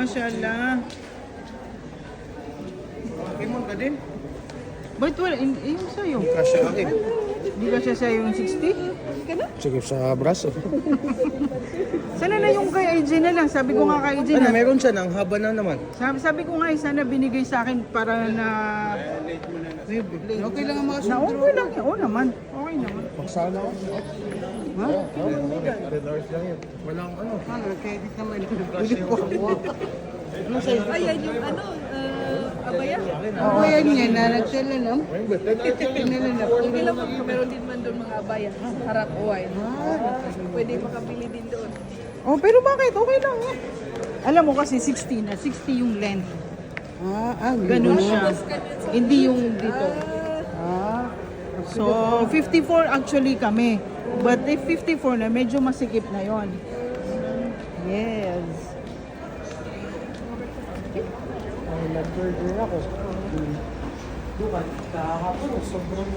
Mashallah. Limon ka din? Ba't wala? Yung sa'yo. Kasya akin. Hindi ka siya sa'yo yung 60? Sige sa braso. Sana na yung kay AJ na lang. Sabi ko nga kay AJ Ano, na. meron siya ng haba na naman. Sabi ko nga sana binigay sa akin para na... Okay lang ang mga Na okay lang yun. Oo naman. Okay naman. Paksana ko. Ha? 10 hours lang yun. Walang ano. Ano, credit naman. Ayan yung abaya. Oo, yan yan na nagtala lang. Ayun ba? 30 Tinala na. Okay lang kung meron din man doon mga abaya sa harap o wine. Pwede makabili din doon. Oh, pero bakit? Okay lang eh. Alam mo kasi 60 na. 60 yung length. Ganun siya. Hindi yung dito. So, 54 actually kami. But if 54 na, medyo masikip na yon. Yes. Ay, nag-burger ako. Dukan, kahapon, sobrang